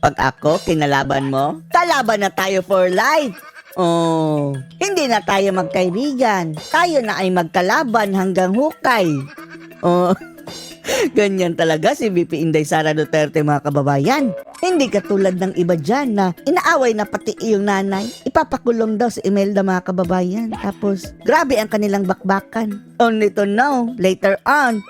Pag ako, kinalaban mo, kalaban na tayo for life. Oh, hindi na tayo magkaibigan. Tayo na ay magkalaban hanggang hukay. Oh, ganyan talaga si VP Inday Sara Duterte, mga kababayan. Hindi katulad ng iba dyan na inaaway na pati iyong nanay. Ipapakulong daw si Imelda, mga kababayan. Tapos, grabe ang kanilang bakbakan. Only to know, later on,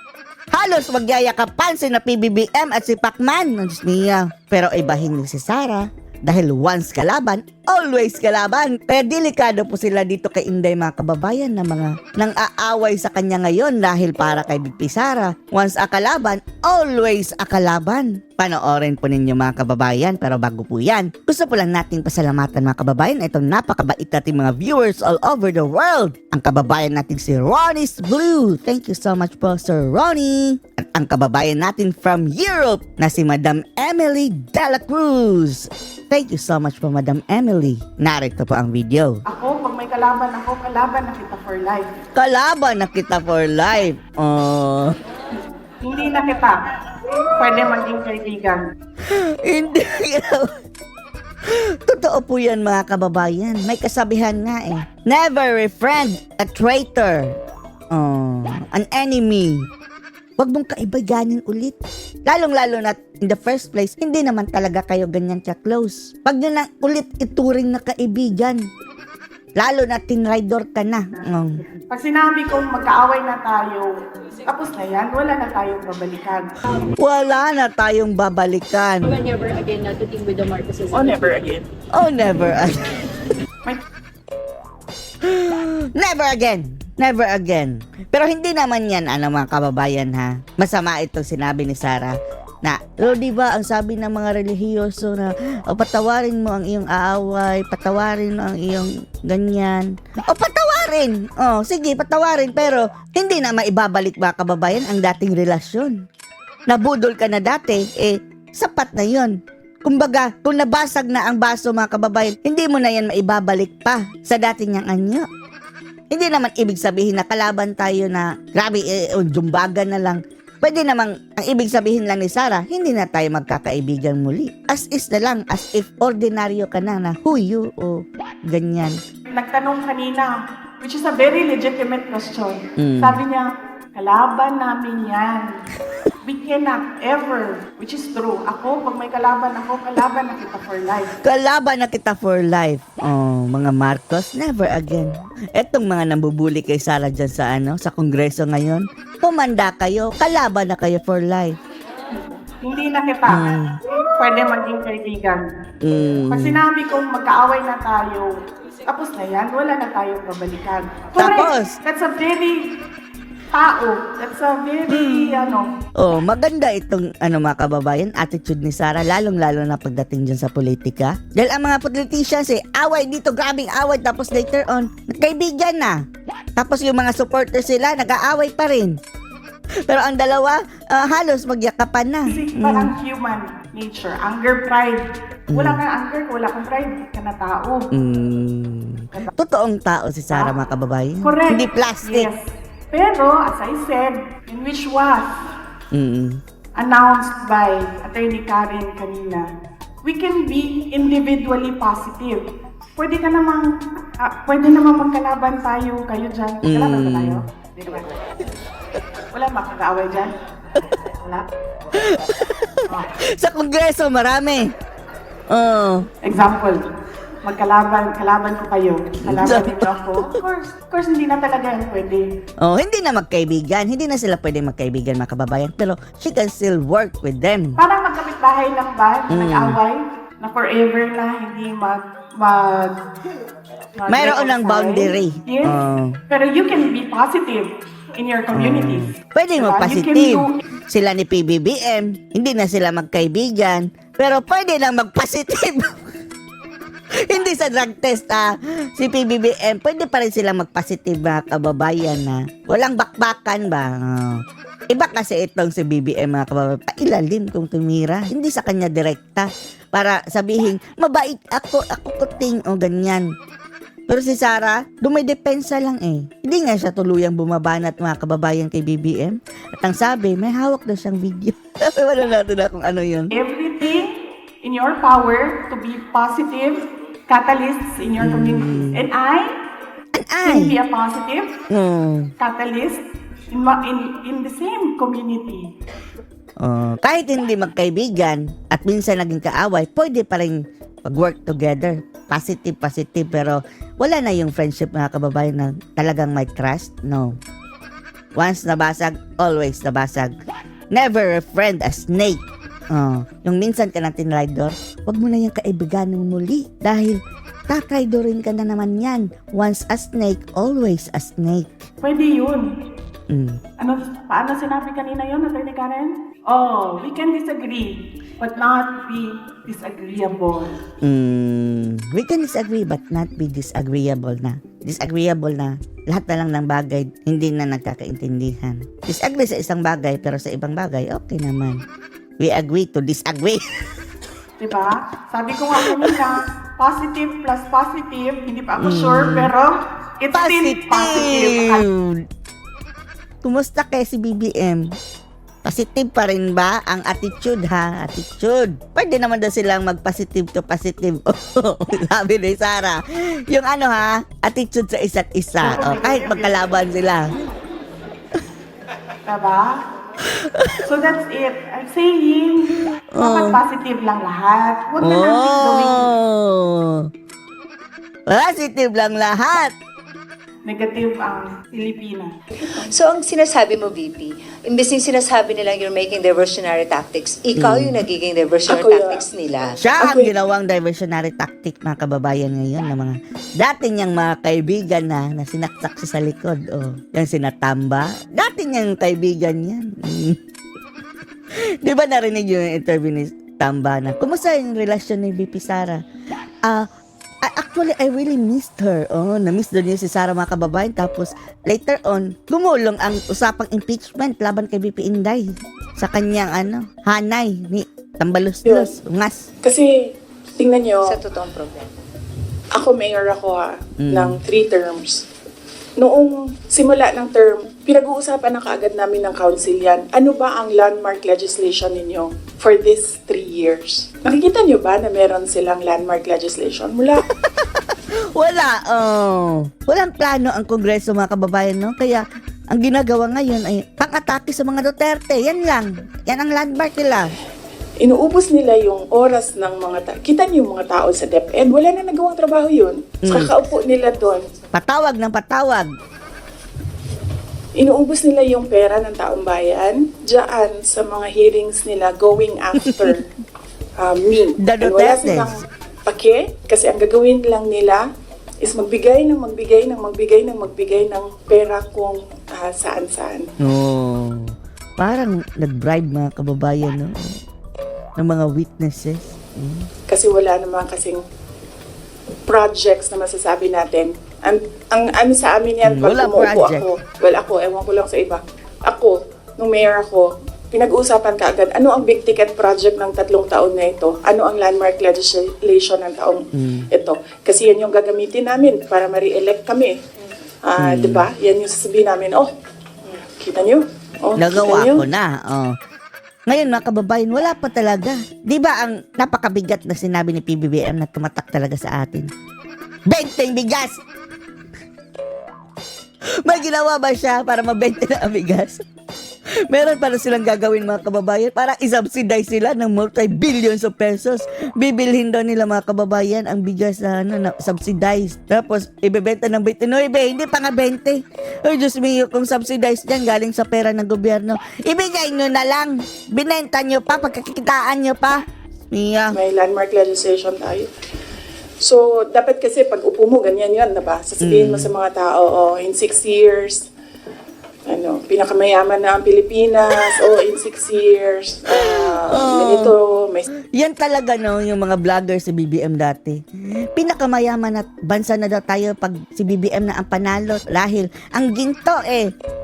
halos magyayakapan si na PBBM at si Pacman. Diyos niya. Pero ibahin ni si Sara. Dahil once kalaban, always kalaban. Pero delikado po sila dito kay Inday, mga kababayan, na mga nang aaway sa kanya ngayon dahil para kay VP Sara. Once akalaban, always akalaban. Panoorin po ninyo, mga kababayan. Pero bago po yan, gusto po lang nating pasalamatan, mga kababayan, itong napakabait nating mga viewers all over the world. Ang kababayan natin si Ronnie's Blue. Thank you so much po, Sir Ronnie. At ang kababayan natin from Europe na si Madam Emily Dela Cruz. Thank you so much po, Madam Emily. Narito po ang video. Ako, pag may kalaban ako, kalaban na kita for life. Kalaban na kita for life. Oh. Hindi na kita pwede maging kaibigan. Hindi. Totoo po yan, mga kababayan. May kasabihan nga eh. Never befriend a traitor. Oh, an enemy. Huwag mong kaibiganin ulit. Lalong-lalo na in the first place, hindi naman talaga kayo ganyan ka-close. Pag nyo na ulit ituring na kaibigan, lalo na tinraidor ka na. Pag sinabi kong magkaaway na tayo, tapos na yan, wala na tayong babalikan. Wala na tayong babalikan. Never again to team with the Marcoses. Oh, never again. Oh, never again. May Never again. Never again. Pero hindi naman yan, mga kababayan, ha? Masama itong sinabi ni Sara na, di ba, ang sabi ng mga relihiyoso na, patawarin mo ang iyong aaway, patawarin mo ang iyong ganyan. Patawarin! Sige, patawarin, pero hindi na maibabalik, mga kababayan, ang dating relasyon. Nabudol ka na dati, sapat na yon. Kumbaga, kung nabasag na ang baso, mga kababayan, hindi mo na yan maibabalik pa sa dating niyang anyo. Hindi naman ibig sabihin na kalaban tayo na grabe, jumbagan na lang. Pwede namang, ang ibig sabihin lang ni Sara, hindi na tayo magkakaibigan muli. As is na lang, as if ordinaryo ka na who you, o ganyan. nagtanong kanina, which is a very legitimate question. Mm. Sabi niya, kalaban namin yan. We cannot ever, which is true. Ako, pag may kalaban ako, kalaban na kita for life. Kalaban na kita for life. Oh, mga Marcos, never again. Etong mga nambubuli kay Sara dyan sa Kongreso ngayon, humanda kayo, kalaban na kayo for life. Hindi na kita pwede maging kaibigan. Mm. Pag sinabi kong magkaaway na tayo, tapos na yan, wala na tayong babalikan. Tapos? That's a very tao. That's a very, Oh, maganda itong mga kababayan, attitude ni Sara, lalong-lalo na pagdating dyan sa politika. Dahil ang mga politicians away dito, grabing away, tapos later on, nagkaibigan na. Tapos yung mga supporters sila, nag-aaway pa rin. Pero ang dalawa, halos magyakapan na. kasi parang human nature. Anger, pride. Wala kang anger, wala kang pride, hindi ka na tao. Totoong tao si Sara, mga kababayan. Correct. Hindi plastic. Yes. Pero, as I said, in which was Mm. announced by Attorney Karen kanina, we can be individually positive. Pwede namang magkalaban tayo, kayo dyan. Magkalaban ba tayo? Hindi naman. Wala makakaaway dyan? Wala? Sa Kongreso, marami. Oh. Example, kalaban ko kayo. Kalaban niyo ako. Of course, hindi na talaga yan pwede. Oh, hindi na magkaibigan. Hindi na sila pwede magkaibigan, mga kababayan. Pero she can still work with them. Parang magkapit-bahay lang ba, nag-away, na forever na hindi Mayroon ng boundary. Yes. Pero you can be positive in your communities. Pwede Diba? magpositive. You can do Sila ni PBBM, hindi na sila magkaibigan. Pero pwede lang magpositive. Hindi sa drug test, si PBBM, pwede pa rin sila magpositive, mga kababayan, na walang bakbakan ba? Iba kasi itong si BBM, mga kababayan, pailalim kung tumira. Hindi sa kanya direkta. Para sabihin, mabait ako kuting, o ganyan. Pero si Sara, dumidepensa lang Hindi nga siya tuluyang bumabanat, mga kababayan, kay BBM. At ang sabi, may hawak daw siyang video. Wala natin na kung ano yun. everything in your power to be positive catalysts in your community. And I can be Ay! a positive catalyst in the same community. Kahit hindi magkaibigan at minsan naging kaaway, pwede pa rin mag-work together. Positive, pero wala na yung friendship, mga kababayan, na talagang may trust. No. Once nabasag, always nabasag. Never a friend a snake. Yung minsan ka na tinraidor, wag mo na yung kaibiganin muli. Dahil tatraidorin ka na naman yan. Once a snake, always a snake. Pwede yun. Paano sinabi kanina yun, Atty. Karen? Oh, we can disagree, but not be disagreeable. We can disagree but not be disagreeable na. Disagreeable na. Lahat na lang ng bagay, hindi na nagkakaintindihan. Disagree sa isang bagay, pero sa ibang bagay, okay naman. We agree to disagree. Diba? Sabi ko nga kanina, positive plus positive, hindi pa ako sure, pero it's still positive. Kumusta kay si BBM? Positive pa rin ba ang attitude, ha? Attitude. Pwede naman daw silang mag-positive to positive. Sabi ni Sarah. Yung attitude sa isa't isa. Kahit magkalaban sila. Diba? So that's it. I'm saying, dapat positive lang lahat. Huwag na natin gawin Positive lang lahat. negative ang Pilipinas. So, ang sinasabi mo, VP, imbes yung sinasabi nilang you're making diversionary tactics, ikaw yung nagiging diversionary tactics nila. Siya ang ginawang diversionary tactic, mga kababayan, ngayon ng mga dati niyang mga kaibigan na sinaksak siya sa likod. Yung sinatamba. Dati niyang kaibigan yan. Di ba narinig yung interview ni Tamba na, kumusta yung relasyon ni VP Sara? Actually, I really missed her. Na-miss doon niya si Sara, mga kababayan. Tapos, later on, gumulong ang usapang impeachment laban kay VP Inday sa kanyang, hanay ni Tambaluslos, Ungas. Kasi, tingnan nyo, Sa totoong problema. ako mayor ako ng 3 terms. Noong simula ng term, pinag-uusapan na kaagad namin ng council yan. Ano ba ang landmark legislation ninyo for this 3 years? Nakikita nyo ba na meron silang landmark legislation? Wala. Walang plano ang Kongreso, mga kababayan, no? Kaya, ang ginagawa ngayon ay pang-atake sa mga Duterte. Yan lang. Yan ang landmark nila. Inuubos nila yung oras ng mga tao. Kita niyo yung mga tao sa DepEd, wala na nagawang trabaho yun. Kakaupo nila doon. Patawag ng patawag. Inuubos nila yung pera ng taong bayan diyan sa mga hearings nila going after me. The And wala Dutertes. silang pake kasi ang gagawin lang nila is magbigay ng pera kung saan-saan. Parang nag-bribe, mga kababayan, no? Ng mga witnesses. Kasi wala naman kasing projects na masasabi natin. Ang ano sa amin yan, pag Wala umuupo project. ako, ewan ko lang sa iba. Ako, nung mayor ako, pinag-uusapan ka agad, ano ang big ticket project ng 3 taon na ito? Ano ang landmark legislation ng taong ito? Kasi yan yung gagamitin namin para ma-re-elect kami. Diba? Yan yung sasabihin namin, kita nyo? Nagawa kita nyo? ko na. Ngayon, mga kababayan, wala pa talaga. Di ba ang napakabigat na sinabi ni PBBM na tumatak talaga sa atin? 20 bigas! May ginawa ba siya para mabenta na ang bigas? Meron para silang gagawin, mga kababayan, para isubsidize sila ng multi-billions of pesos. Bibilhin daw nila, mga kababayan, ang bigas na subsidized. Tapos, ibebenta ng 29, hindi pa nga 20. Ay, Diyos mio, kung subsidized yan, galing sa pera ng gobyerno, ibigay nyo na lang. Binenta nyo pa, pagkakikitaan nyo pa. Mia. May landmark legislation tayo. So, dapat kasi pag upo mo, ganyan yan, diba? Sasabihin mo sa mga tao, in 6 years, pinakamayaman na ang Pilipinas, in 6 years, ganito, may... Yan talaga, no, yung mga vlogger si BBM dati. Pinakamayaman na bansa na daw tayo pag si BBM na ang panalo. Dahil ang ginto,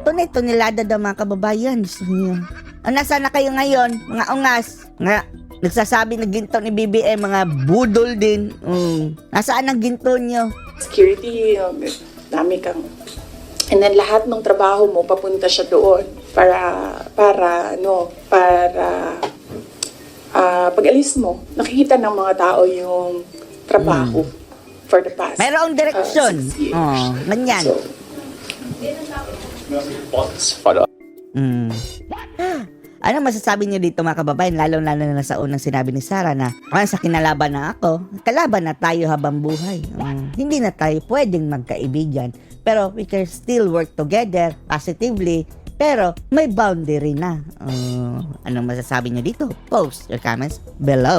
tunay-tunilada daw, mga kababayan. Diyos niyo. Nasaan na kayo ngayon, mga ungas? Nagsasabi na ginto ni BBM, mga budol din. Nasaan ang ginto nyo? Security, dami kang... And then lahat ng trabaho mo, papunta siya doon para pag alis mo, nakikita ng mga tao yung trabaho for the past Mayroong direksyon. 6 years. Oh, ganyan. So, Mm. Ano masasabi niyo dito mga kababayan, lalo-lalo na sa unang sinabi ni Sarah na kung sa kinalaban na ako, kalaban na tayo habang buhay. Hindi na tayo pwedeng magkaibigan, pero we can still work together positively, pero may boundary na. Anong masasabi niyo dito? Post your comments below.